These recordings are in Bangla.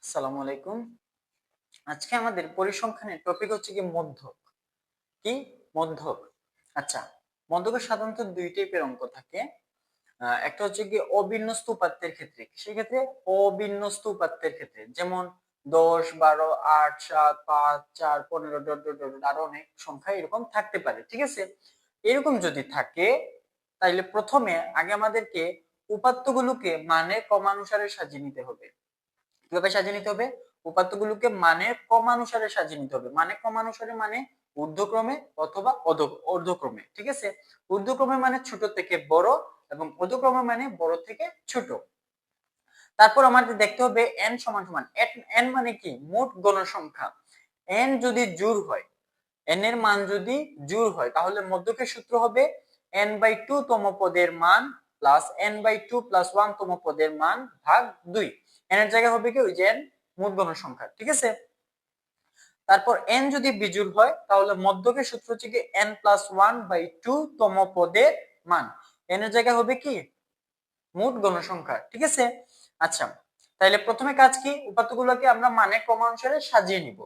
আসসালামু আলাইকুম। আজকে আমাদের পরিসংখ্যানের টপিক হচ্ছে কি মধ্যক। কি মধ্যক? আচ্ছা, মধ্যকের সাধারণত দুই টাইপের অঙ্ক থাকে। একটা হচ্ছে কি অবিন্যস্ত উপাত্তের ক্ষেত্রে, সেক্ষেত্রে অবিন্যস্ত উপাত্তের ক্ষেত্রে যেমন 10, 12, 8, 7, 5, 4, 15 ডট ডট ডট আরো অনেক সংখ্যা এরকম থাকতে পারে। ঠিক আছে, এরকম যদি থাকে তাইলে প্রথমে আগে আমাদেরকে উপাত্তগুলোকে মানে ক্রমানুসারে সাজিয়ে নিতে হবে। কিভাবে সাজিয়ে নিতে হবে? উপাত্তগুলোকে মানে ক্রমানুসারে সাজিয়ে নিতে হবে। মানে ক্রমানুসারে মানে ঊর্ধ্বক্রমে অথবা ঊর্ধ্বক্রমে। ঠিক আছে, ঊর্ধ্বক্রমে মানে ছোট থেকে বড় এবং ঊর্ধ্বক্রমে মানে বড় থেকে ছোট। তারপর আমাদের দেখতে হবে n সমান সমান n মানে কি মোট গণসংখ্যা। n যদি জোড় হয়, n এর মান যদি জোড় হয় তাহলে মধ্যকের সূত্র হবে n/2 তম পদের মান প্লাস n/2 + 1 তম পদের মান ভাগ 2। n এর জায়গায় হবে কি ওই যে n মোট গণসংখ্যা। ঠিক আছে, তারপর n যদি বিজোড় হয় তাহলে মধ্যকের সূত্র হচ্ছে কি n+1/2 তম পদের মান। n এর জায়গায় হবে কি মোট গণসংখ্যা। ঠিক আছে, আচ্ছা তাহলে প্রথমে কাজ কি, উপাত্তগুলোকে আমরা মানে ক্রমানুসারে সাজিয়ে নিব।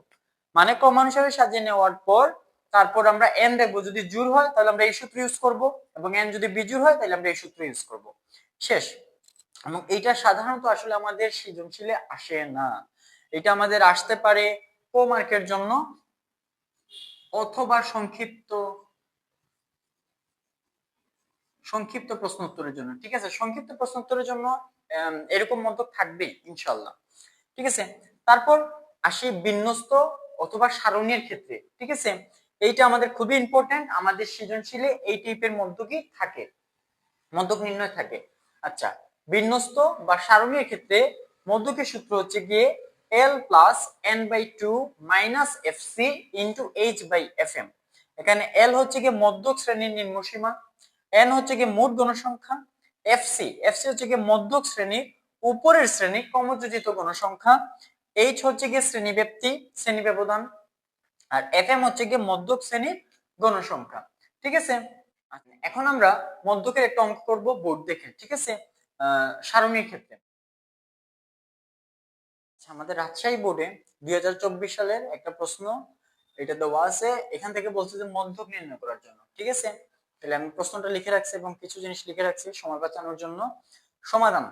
মানে ক্রমানুসারে সাজিয়ে নেওয়ার পর তারপর আমরা n দেখবো, যদি জোড় হয় তাহলে আমরা এই সূত্র ইউজ করব এবং n যদি বিজোড় হয় তাহলে আমরা এই সূত্র ইউজ করব। শেষ। এবং এটা সাধারণত আসলে আমাদের সৃজনশীলে আসে না, এটা আমাদের আসতে পারে কো মার্কের জন্য অথবা সংক্ষিপ্ত সংক্ষিপ্ত প্রশ্ন উত্তরের জন্য। ঠিক আছে, সংক্ষিপ্ত প্রশ্ন উত্তরের জন্য এরকম মন্তব্য থাকবে ইনশাআল্লাহ। ঠিক আছে, তারপর আসি বিন্যস্ত অথবা সারণীর ক্ষেত্রে। ঠিক আছে, এইটা আমাদের খুবই ইম্পর্টেন্ট, আমাদের সৃজনশীলে এই টাইপের মন্তব্য থাকে, মধ্যক নির্ণয় থাকে। আচ্ছা, বিন্যস্ত বা সারণীর ক্ষেত্রে মধ্যকের সূত্র হচ্ছে গিয়ে l plus n/2 minus fc into h/fm। এখানে l হচ্ছে গিয়ে মধ্যক শ্রেণীর নিম্নসীমা, n হচ্ছে গিয়ে মোট গণসংখ্যা, fc হচ্ছে গিয়ে মধ্যক শ্রেণীর উপরের শ্রেণী ক্রমযোজিত গণসংখ্যা, h হচ্ছে গিয়ে শ্রেণী ব্যবধান, আর fm হচ্ছে গিয়ে মধ্যক শ্রেণীর গণসংখ্যা। ঠিক আছে, এখন আমরা মধ্যকের একটা অঙ্ক করব বোর্ড দেখে। ঠিক আছে, সারণীর ক্ষেত্রে। আমাদের রাজশাহী বোর্ডে 2024 সালের একটা প্রশ্ন এটা দেওয়া আছে, এখান থেকে বলছে যে মধ্যক নির্ণয় করার জন্য। ঠিক আছে, তাহলে আমি প্রশ্নটা লিখে রাখছি এবং কিছু জিনিস লিখে রাখছি সময় বাঁচানোর জন্য। সমাধান,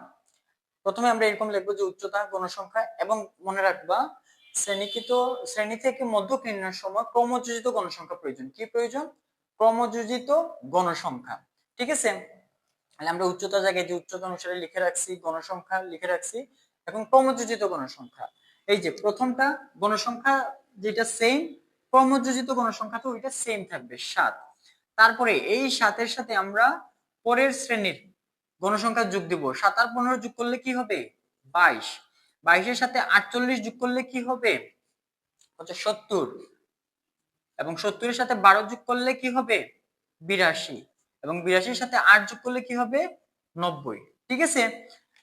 প্রথমে আমরা এরকম লিখবো যে উচ্চতা গণসংখ্যা, এবং মনে রাখবা শ্রেণী থেকে মধ্যক নির্ণয়ের সময় ক্রমযোজিত গণসংখ্যা প্রয়োজন। কি প্রয়োজন? ক্রমযোজিত গণসংখ্যা। ঠিক আছে, তাহলে আমরা উচ্চতা জায়গায় যে উচ্চতা অনুসারে লিখে রাখছি, গণসংখ্যা লিখে রাখছি, এখন ক্রমযোজিত গণসংখ্যা। এই যে প্রথমটা গণসংখ্যা যেটা সেম, ক্রমযোজিত গণসংখ্যা তো ওইটা সেম থাকবে 7। তারপরে এই 7-এর সাথে আমরা পরের শ্রেণীর গণসংখ্যা যোগ দিব। 7 আর 15 যোগ করলে কি হবে? 22। 22-এর সাথে 48 যোগ করলে কি হবে? হচ্ছে 70। এবং 70-এর সাথে 12 যোগ করলে কি হবে? 82। এবং 82-এর সাথে 8 যোগ করলে কি হবে? 90। ঠিক আছে,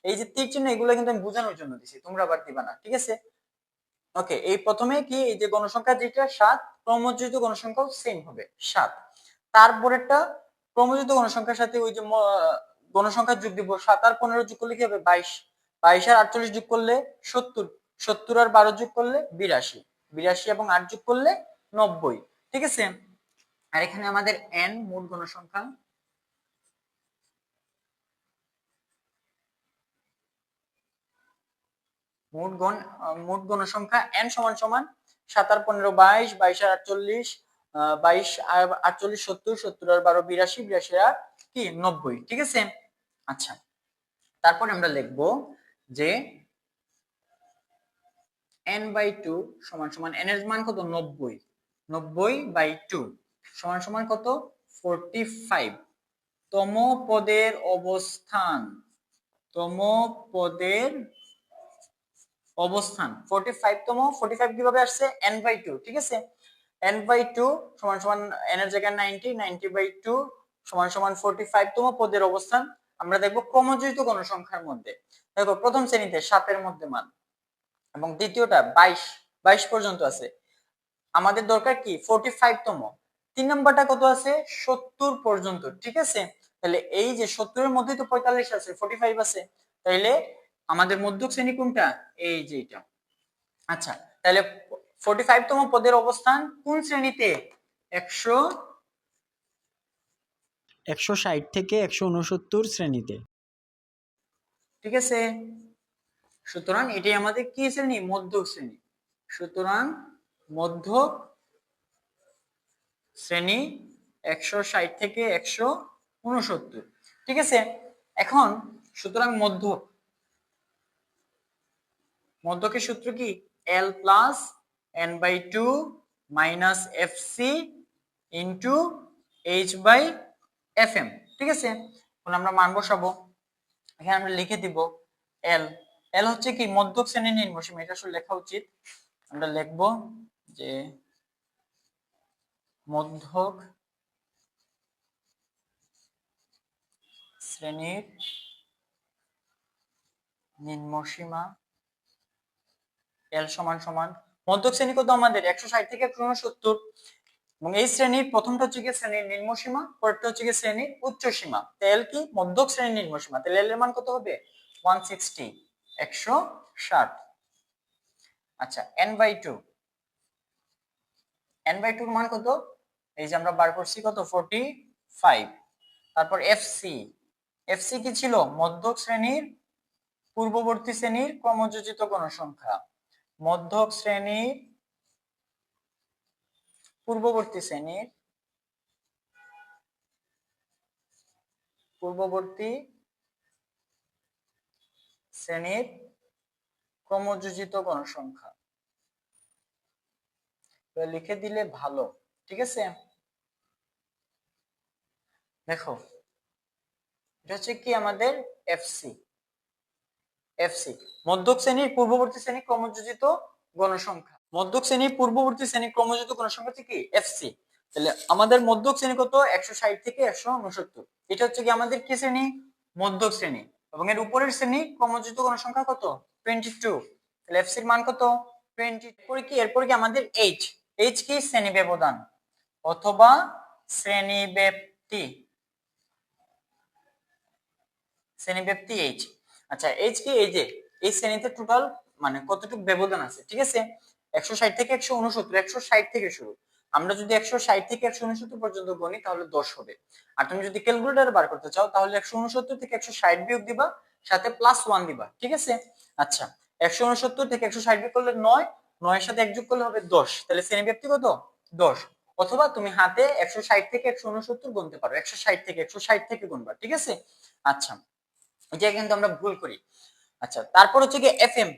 এই যে তীর চিহ্ন এগুলো কিন্তু আমি বোঝানোর জন্য দিছি, তোমরা আবার দিবা না। ঠিক আছে, ওকে। এই প্রথমে কি এই যে গণসংখ্যা যেটা 7, ক্রমযোজিত গণসংখ্যাও সেম হবে 7। তারপরেরটা ক্রমযোজিত গণসংখ্যার সাথে ওই যে গণসংখ্যা যোগ দিব, 7 আর 15 যোগ করলে কি হবে? 22। 22 আর 48 যোগ করলে 70। 70 আর 12 যোগ করলে 82। 82 এবং 8 যোগ করলে 90। ঠিক আছে, আর এখানে আমাদের n মোট গণসংখ্যা, মোট গণসংখ্যা n সমান সমান 7 আর 15 22, 22 আর 48, 22 আর 48 70, 70 আর 12 82, 82 আর কি 90। ঠিক আছে, আচ্ছা তারপর আমরা লিখব যে n/2 সমান সমান n এর মান কত? 90। 90/2 সমান সমান কত? 45 তম পদের অবস্থান। তম পদের অবস্থান 45 তম। 45 কিভাবে আসছে? n/2। ঠিক আছে, n/2 সমান সমান n এর জায়গায় 90, 90/2 সমান সমান 45 তম পদের অবস্থান। আমরা দেখব ক্রমযোজিত গণসংখ্যার মধ্যে। দেখো প্রথম শ্রেণীতে 7 এর মধ্যে মান, এবং দ্বিতীয়টা 22, 22 পর্যন্ত আছে। আমাদের দরকার কি 45 তম। 3 নাম্বারটা কত আছে? 70 পর্যন্ত। ঠিক আছে, তাহলে এই যে 70 এর মধ্যে তো 45 আছে, 45 আছে, তাইলে আমাদের মধ্যক শ্রেণী কোনটা? এই যে এটা। আচ্ছা, তাহলে 45 তম পদের অবস্থান কোন শ্রেণীতে? 160 থেকে 169 শ্রেণীতে। ঠিক আছে, সুতরাং এটি আমাদের কি শ্রেণী? মধ্যক শ্রেণী। সুতরাং মধ্যক শ্রেণী 160 থেকে 169। ঠিক আছে, এখন সুতরাং মধ্যকের সূত্র কি? L plus n by two minus F C into H by F M. ঠিক আছে, এখন আমরা মান বসাবো, এখানে আমরা লিখে দিব এল। এল হচ্ছে কি? মধ্যক শ্রেণীর নিম্নসীমা। এটা আসলে লেখা উচিত, আমরা লিখব যে মধ্যক শ্রেণীর নিম্নসীমা এল সমান সমান মধ্যক শ্রেণী কত আমাদের? 160 থেকে 169। এবং এই শ্রেণীর প্রথমটা হচ্ছে কি শ্রেণীর নিম্নসীমা, পরেরটা হচ্ছে কি শ্রেণীর উচ্চ সীমা। এল কি? মধ্যক শ্রেণীর নিম্নসীমা। তাহলে এল এর মান কত হবে? 160, 160। আচ্ছা, n by two, n by টুর মান কত? এই যে আমরা বার করছি কত? 45। তারপর এফসি, এফসি কি ছিল? মধ্যক শ্রেণীর পূর্ববর্তী শ্রেণীর ক্রমযোজিত গণসংখ্যা। মধ্যক শ্রেণীর পূর্ববর্তী শ্রেণীর ক্রমযোজিত গণসংখ্যা লিখে দিলে ভালো। ঠিক আছে, দেখো এটা হচ্ছে কি আমাদের এফসি। এফসি মধ্যক শ্রেণীর পূর্ববর্তী শ্রেণী ক্রমযোজিত গণসংখ্যা। মধ্যক শ্রেণীর পূর্ববর্তী শ্রেণী ক্রমযোজিত গণসংখ্যা হচ্ছে কি? এফসি। তাহলে আমাদের মধ্যক শ্রেণী কত? 160 থেকে 169। এটা হচ্ছে কি আমাদের কি শ্রেণী? মধ্যক শ্রেণী। এবং এর উপরের শ্রেণী ক্রমযোজিত গণসংখ্যা কত? 22। তাহলে এফসির মান কত? 20। এরপরে কি আমাদের এইচ। এইচ কি? শ্রেণী ব্যবধান অথবা শ্রেণী ব্যাপ্তি। শ্রেণীব্যাপ্তি এইচ। আচ্ছা, এইচ কি? এই যে এই শ্রেণীতে টোটাল মানে কতটুকু ব্যবধান আছে। ঠিক আছে, 160 থেকে 169, 160 থেকে শুরু। আমরা যদি 160 থেকে 169 পর্যন্ত গণি তাহলে 10 হবে। আর তুমি যদি ক্যালকুলেটরে বার করতে চাও তাহলে 169 থেকে 160 বিয়োগ দিবা, সাথে +1 দিবা। ঠিক আছে, আচ্ছা 169 থেকে 160 বিয়োগ করলে 9, 9 এর সাথে 1 যোগ করলে হবে 10। তাহলে শ্রেণীব্যাপ্তি কত? 10। অথবা তুমি হাতে 160 থেকে 169 গুনতে পারো, 160 থেকে 160 থেকে গুনবা। ঠিক আছে, আচ্ছা এটা কিন্তু আমরা ভুল করি। আচ্ছা, তারপর হচ্ছে কি এফএম।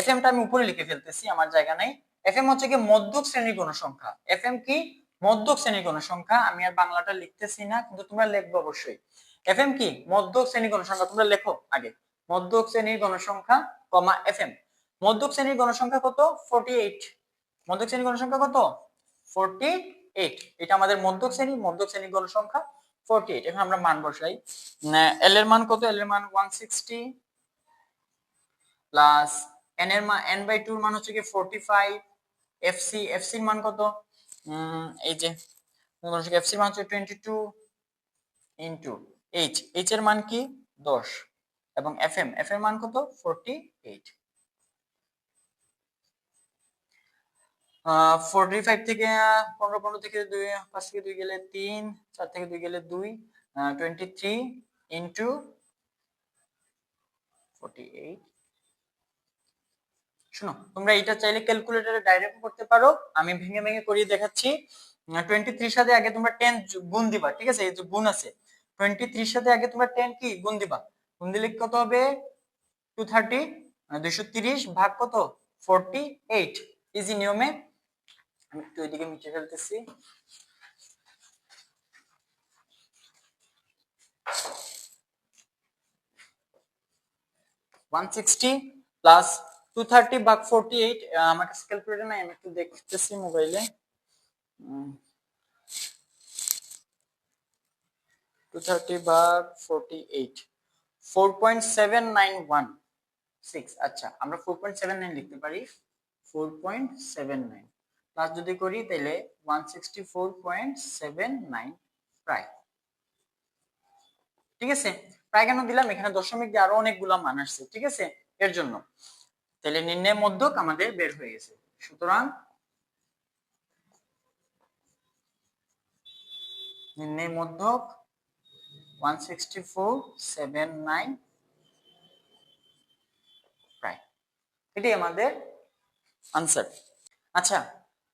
এফএমটা আমি উপরে লিখে ফেলতেছি, আমার জায়গা নাই। এফএম হচ্ছে কি? মধ্যক শ্রেণীর গণসংখ্যা। এফএম কি? মধ্যক শ্রেণীর গণসংখ্যা। আমি আর বাংলাটা লিখতেছি না, কিন্তু তোমরা লিখবে অবশ্যই। এফএম কি? মধ্যক শ্রেণীর গণসংখ্যা। তোমরা লেখো আগে মধ্যক শ্রেণীর গণসংখ্যা, এফএম। মধ্যক শ্রেণীর গণসংখ্যা কত? 48। মধ্যক শ্রেণীর গণসংখ্যা কত? 48। এটা আমাদের মধ্যক শ্রেণীর গণসংখ্যা 48। এখন আমরা মান বসাই। এল এর মান কত? এল এর মান 160 প্লাস এন এর মান n বাই 2 এর মান হচ্ছে কি 45। এফসি, এফসি এর মান কত? এই যে এফসি এর মান হচ্ছে 22 ইনটু এইচ। এইচ এর মান কি? 10। এবং এফএম, এফ এর মান কত? 48। 45 থেকে 15, 15 থেকে 2, 5 থেকে 2 গেলে 3, 4 থেকে 2 গেলে 2, 23 ইনটু 48। শোনো, তোমরা এটা চাইলে ক্যালকুলেটরে ডাইরেক্ট করতে পারো, আমি ভেঙে ভেঙে করিয়ে দেখাচ্ছি। 23 সাথে আগে তোমরা 10 গুণ দিবা। ঠিক আছে, এই যে গুণ আছে, 23 সাথে আগে তোমরা 10 কি গুণ দিবা। গুণ দিলে কত হবে? 230, 230 ভাগ কত? 48। ইজি নিয়মে আমি একটু এদিকে মিটে ফেলতেছি। 160 প্লাস 230 ভাগ 48। আমার কাছে ক্যালকুলেটর নাই, আমি একটু দেখতেছি মোবাইলে। 230 ভাগ 48, 4.7916। আচ্ছা, আমরা 4.79 লিখতে পারি। 4.79 প্লাস যদি করি তাহলে 164.79 প্রায়। ঠিক আছে, প্রায় কেন দিলাম? এখানে দশমিক দিয়ে আরো অনেকগুলা মান আসছে। ঠিক আছে, এর জন্য তাহলে নির্ণয় মধ্যক আমাদের বের হয়ে গেছে। সুতরাং নির্ণয় মধ্যক 164.79 প্রায়, এটাই আমাদের আনসার। আচ্ছা,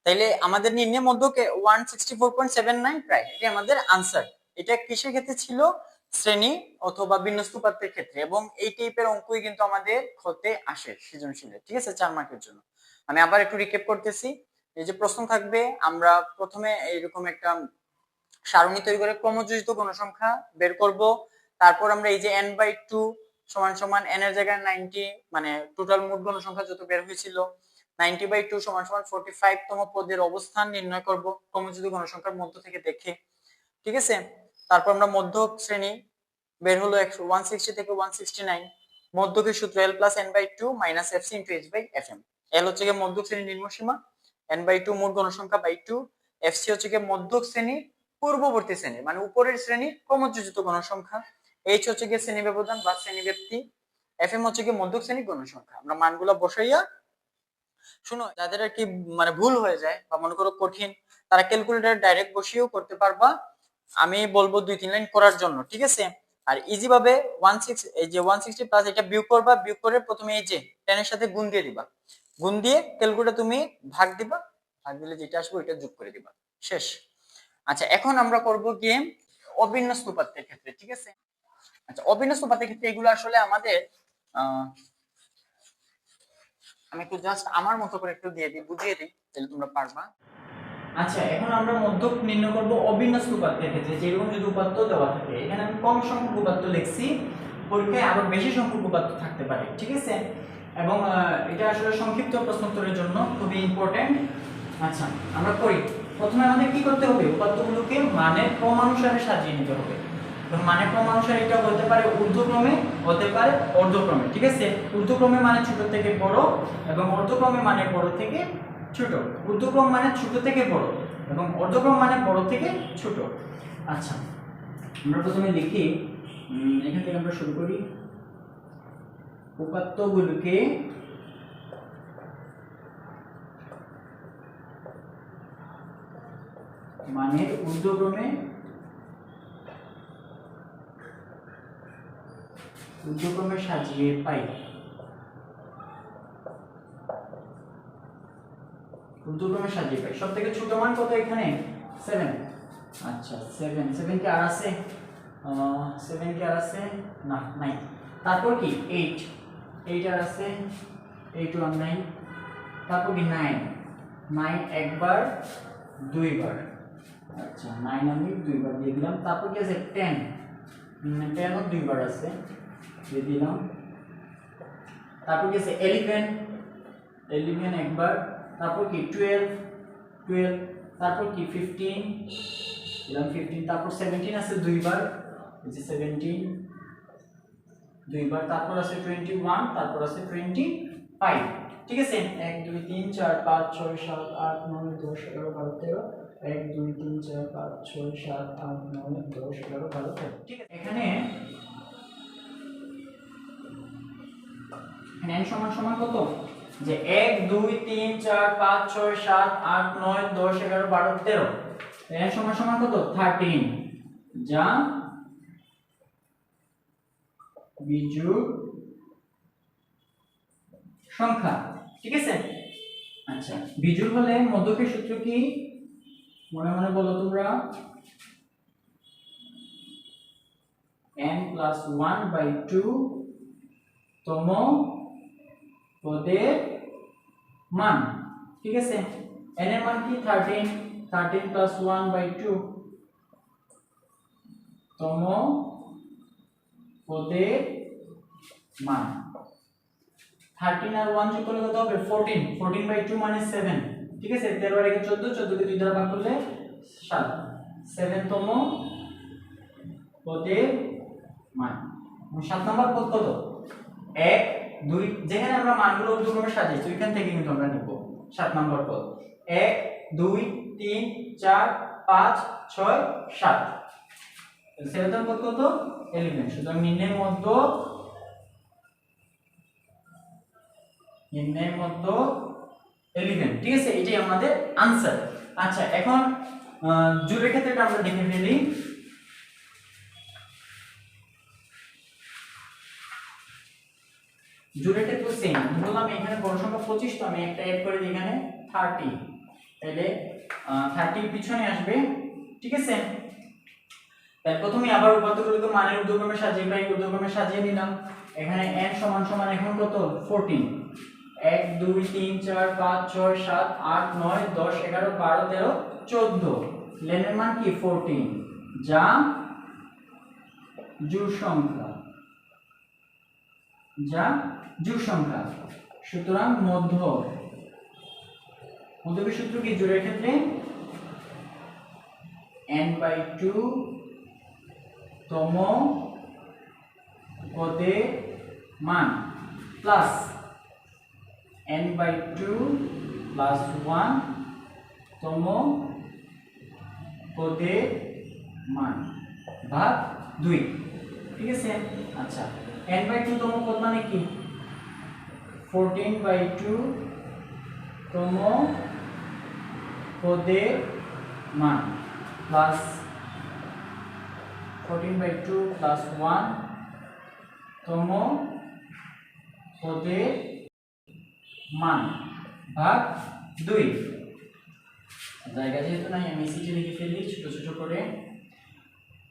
তাইলে আমাদের নির্ণয় মধ্যকে 164.79 প্রায়, এটাই আমাদের আনসার। এটা কিসের ক্ষেত্রে ছিল? শ্রেণী অথবা বিন্যস্ত উপাত্তের ক্ষেত্রে, এবং এই টাইপের অঙ্কই কিন্তু আমাদের হতে আসে সৃজনশীলে, ঠিক আছে, 4 মার্কের জন্য। আমি আবার একটু রিক্যাপ করতেছি। এই যে প্রশ্ন থাকবে, আমরা প্রথমে এইরকম একটা সারণী তৈরি করে ক্রমযোজিত গণসংখ্যা বের করব। তারপর আমরা এই যে n/2 সমান সমান n এর জায়গায় 90, মানে টোটাল মোট গণসংখ্যা যত বের হয়েছিল 90/2 সমান সমান 45 তম পদের অবস্থান নির্ণয় করব ক্রমযোজিত গণসংখ্যার মধ্য থেকে দেখে, ঠিক আছে। তারপর আমরা মধ্যক শ্রেণী বের হলো 160 থেকে 169, মধ্যকের সূত্র l + n/2 - fc * h/fm। l হচ্ছে গিয়ে মধ্যক শ্রেণীর নিম্নসীমা, n/2 মোট গণসংখ্যা বাই 2, fc হচ্ছে গিয়ে মধ্যক শ্রেণীর পূর্ববর্তী শ্রেণী মানে উপরের শ্রেণীর ক্রমযোজিত গণসংখ্যা, h হচ্ছে গিয়ে শ্রেণী ব্যবধান বা শ্রেণী ব্যাপ্তি, fm হচ্ছে গিয়ে মধ্যক শ্রেণীর গণসংখ্যা। আমরা মানগুলো বসাইয়া, শুনো, যাদের আর কি মানে ভুল হয়ে যায় বা মনে করো কঠিন, তারা ক্যালকুলেটর ডাইরেক্ট বসিয়েও করতে পারবা, আমি বলবো 2-3 লাইন করার জন্য, ঠিক আছে। আর ইজি ভাবে 16 এই যে 160 প্লাস এটা বিয়োগ করবা, বিয়োগ করে প্রথমে এই যে 10 এর সাথে গুণ দিয়ে দিবা, গুণ দিয়ে ক্যালকুলেটর তুমি ভাগ দিবা, ভাগ দিলে যেটা আসবে ওইটা যোগ করে দিবা, শেষ। আচ্ছা, এখন আমরা করব গিয়ে অবিন্যস্ত উপাত্তের ক্ষেত্রে, ঠিক আছে। আচ্ছা, অবিন্যস্ত উপাত্তের ক্ষেত্রে এগুলো আসলে আমাদের আমি একটু জাস্ট আমার মতো করে একটু দিয়ে দিই, বুঝিয়ে দিই, তাহলে তোমরা পারবা। আচ্ছা, এখন আমরা মধ্যক নির্ণয় করব অবিন্যস্ত উপাত্তের ক্ষেত্রে। যেরকম যদি উপাত্ত দেওয়া থাকে, এখানে আমি কম সংখ্যক উপাত্ত লিখছি, পরীক্ষায় আরো বেশি সংখ্যক উপাত্ত থাকতে পারে, ঠিক আছে। এবং এটা আসলে সংক্ষিপ্ত প্রশ্নোত্তরের জন্য খুবই ইম্পর্টেন্ট। আচ্ছা, আমরা করি। প্রথমে আমাদের কি করতে হবে? উপাত্তগুলোকে মানের ক্রমানুসারে সাজিয়ে নিতে হবে। এবং মানের ক্রমানুসারে এটা হতে পারে ঊর্ধ্বক্রমে, হতে পারে অর্ধক্রমে, ঠিক আছে। ঊর্ধ্বক্রমে মানে ছোট থেকে বড়, এবং অর্ধক্রমে মানে বড় থেকে ছোট। ঊর্ধ্বক্রম মানে ছোট থেকে বড়, এবং অর্ধক্রম মানে বড় থেকে ছোট। আচ্ছা, আমরা প্রথমে লিখি, এখান থেকে আমরা শুরু করি। উপাত্তগুলোকে মানের ঊর্ধ্বক্রমে সাজিয়ে পাই। ঊর্ধ্বক্রমে সাজিয়ে পাই। সব থেকে ছোট মান কত এখানে? 7। আচ্ছা, 7 কি আর আছে? 7 কি আর আছে? না, নাই। তারপর কি 8 আর আছে? 8 আর নাই। তারপর কি 9 একবার, দুইবার। আচ্ছা, 9 আমি দুইবার দিয়ে দিলাম। তারপর কি আছে? 10 ও দুইবার আছে, দিয়ে দিলাম। তারপর কি আছে? 11 একবার। তারপর কি 12, তারপর কি 15 দিলাম 15। তারপর 17 আছে দুইবার, এই যে 17 দুইবার। তারপর আছে 21, তারপর আছে 25, ঠিক আছে। 1 2 3 4 5 6 7 8 9 10 11 12 13, 1 2 3 4 5 6 7 8 9 10 11 12 13, ঠিক আছে। এখানে n সমান সমান কত? যে 1 2 3 4 5 6 7 8 9 10 11 12 13, n সমান সমান কত? 13, যা বিজোড় সংখ্যা, ঠিক আছে। আচ্ছা, বিজোড় হলে মধ্যকের সূত্র কি মনে মনে বলো তোমরা? n + 1/2 তম পদের মান, ঠিক আছে। n এর মান কি? 13 + 1/2 তম পদের মান। 13 আর 1 যোগ করলে কত হবে? 14/2 মানে 7, ঠিক আছে। 13 আর 1 14, 14 কে 2 দ্বারা ভাগ করলে 7, 7 তম পদের মান। 7 নম্বর পদ কত? 1 2, যেখানে আমরা মানগুলো ঊর্ধ্বক্রমে সাজিয়েছি ওইখান থেকে কিন্তু আমরা নিব 7 নম্বর পদ। 1 2 3 4 5 6 7, 7 পদ কত? 11। সুতরাং নিম্নের মধ্যক নির্ণয়ের মধ্যক 11, ঠিক আছে, এটাই আমাদের আনসার। আচ্ছা, এখন জোড়ের ক্ষেত্রেটা আমরা দেখে ফেলি। জোড়ের ক্ষেত্রে সেম, ধরলাম এখানে বড় সংখ্যা 25, তো আমি একটা অ্যাড করে দিই এখানে 30, তাহলে 30 পিছনে আসবে, ঠিক আছে। তাই প্রথমে আবার উপাত্তগুলোকে মানের ঊর্ধ্বক্রমে সাজিয়ে পাই, ঊর্ধ্বক্রমে সাজিয়ে নিলাম। এখানে n সমান সমান এখন কত 14, 1 2 3 4 5 6 7 8 9 10 11 12 13 14, লেনের মান কি 14, যা জোড় সংখ্যা, যা জোড় সংখ্যা। সুতরাং মধ্যকের সূত্র কি জোড়ের ক্ষেত্রে n/2 তম পদের মান প্লাস n/2 প্লাস 1 তম পদের মান ভাগ 2, ঠিক আছে। আচ্ছা, n/2 তম পদ মানে কি 14/2 তম পদের মান প্লাস 14/2 প্লাস 1 তম পদের মান ভাগ 2। জায়গা যেহেতু নাই, আমি সিটি লিখে ফেলি ছোট ছোট করে।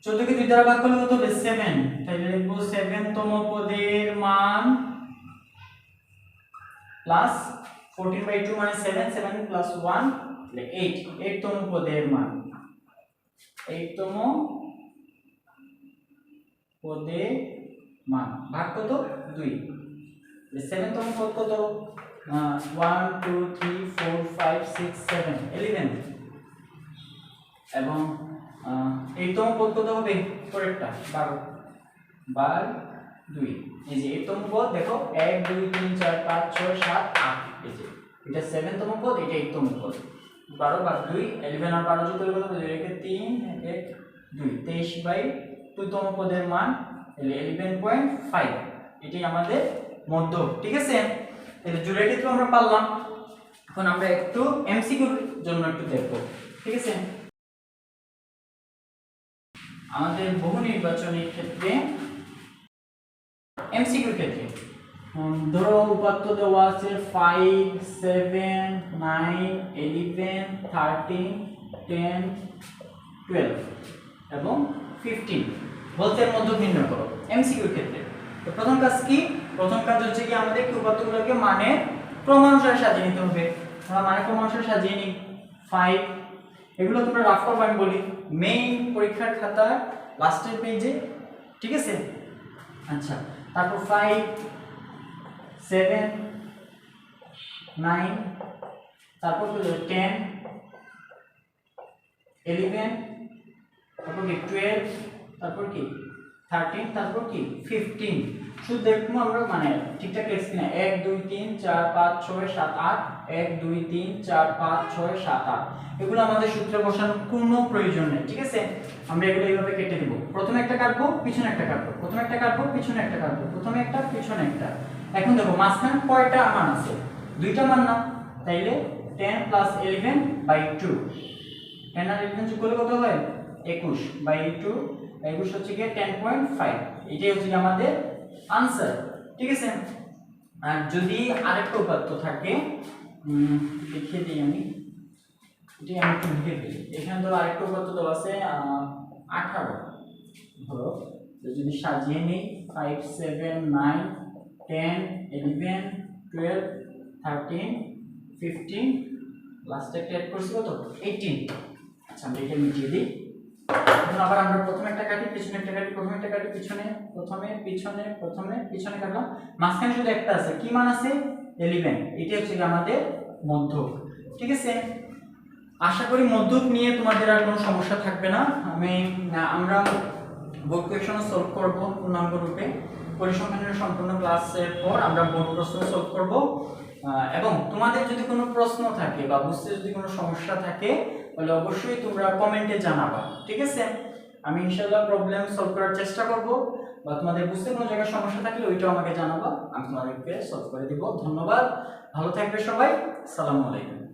14 কে 2 দ্বারা ভাগ করলে কত হবে 7, তাহলে লিখব 7 তম পদের মান প্লাস 14/2 মানে 7, 7 প্লাস 1 তাহলে 8, 8 তম পদের মান, 8 তম পদের মান ভাগ কত 2, 7 তম পদ কত 1 2 3 4 5 6 7 11, এবং 8 তম পদ কত হবে পরেরটা 12/2। এই যে 8 তম পদ দেখো 1 2 3 4 5 6 7 8, এই যে এটা 7 তম পদ, এটা 8 তম পদ, 12/2 11 আর 12 যোগ করলে কত হবে 1 3 1 2 23/2 তম পদের মান তাহলে 11.5, এটাই আমাদের মধ্যক, ঠিক আছে। তাহলে জোড়ের ক্ষেত্রে আমরা পারলাম। এখন আমরা একটু এমসিকিউর জন্য একটু দেখব, ঠিক আছে। আমাদের বহু নির্বাচনের ক্ষেত্রে এমসিকিউর ক্ষেত্রে ধরো উপাত্ত দেওয়া আছে 5 7 9 11 13 10 12 এবং 15, বলতে এর মধ্যক নির্ণয় করো এমসিকিউর ক্ষেত্রে। তো প্রথম কাজ কি, প্রথম কাজ হচ্ছে কি আমাদের উপাত্তগুলোকে মানে ক্রমানুসারে সাজিয়ে নিতে হবে। আমরা মানে ক্রমানুসারে সাজিয়ে নিই। 5, এগুলো তোমরা রাফ করবে আমি বলি মেইন পরীক্ষার খাতার লাস্টের পেজে, ঠিক আছে। আচ্ছা, তারপর 5 7 9, তারপর 10 11, তারপর কি 12, তারপর কি 13, তারপর কি 15। শুধু দেখবো আমরা মানে ঠিকঠাক লিখছি না। 1 2 3 4 5 6 7 8, 1 2 3 4 5 6 7 8, এগুলো আমাদের সূত্রে বসানোর কোনো প্রয়োজন নেই, ঠিক আছে। আমরা এগুলো এইভাবে কেটে দেব। প্রথমে একটা কাটবো, পিছনে একটা কাটবো, প্রথমে একটা কাটবো, পিছনে একটা কাটবো, প্রথমে একটা, পিছনে একটা। এখন দেখো মাঝখানে কয়টা মান আছে, দুইটা মান না, তাইলে 10 + 11/2, 10 আর 11 যোগ করলে কত হয় 21/2, 21 হচ্ছে কি 10.5, এটাই হচ্ছে আমাদের আনসার, ঠিক আছে। আর যদি আরেকটা উপাত্ত থাকে দেখিয়ে দিই আমি, এটি আমি একটু লিখে দিই। এখানে ধরো আরেকটা উপাত্ত দেওয়া আছে 18, ধরো যদি সাজিয়ে নিই 5 7 9 10 11 12 13 15, লাস্টে একটা অ্যাড করছি কত 18। আচ্ছা, আমরা এটা মিটিয়ে দিই। এখন আবার আমরা প্রথমে একটা কাটি, পিছনে একটা কাটি, প্রথমে একটা কাটি, পিছনে, প্রথমে পিছনে, প্রথমে পিছনে কাটলাম, মাঝখানে শুধু একটা আছে, কি মান আছে 11, এটা হচ্ছে আমাদের মধ্যক, ঠিক আছে। আশা করি মধ্যক নিয়ে তোমাদের আর কোনো সমস্যা থাকবে না। আমরা বোর্ড কোয়েশ্চন সলভ করব পূর্ণাঙ্গ রূপে, পরিসংখ্যানের সম্পূর্ণ ক্লাসের পর আমরা বোর্ড প্রশ্ন সলভ করব। এবং তোমাদের যদি কোনো প্রশ্ন থাকে বা বুঝতে যদি কোনো সমস্যা থাকে তাহলে অবশ্যই তোমরা কমেন্টে জানাবা, ঠিক আছে। আমি ইনশাআল্লাহ প্রবলেম সলভ করার চেষ্টা করব। বা তোমাদের বুঝতে কোনো জায়গায় সমস্যা থাকলে ওইটাও আমাকে জানাবা, আমি তোমাদেরকে সলভ করে দিব। ধন্যবাদ, ভালো থাকবে সবাই, আসসালামু আলাইকুম।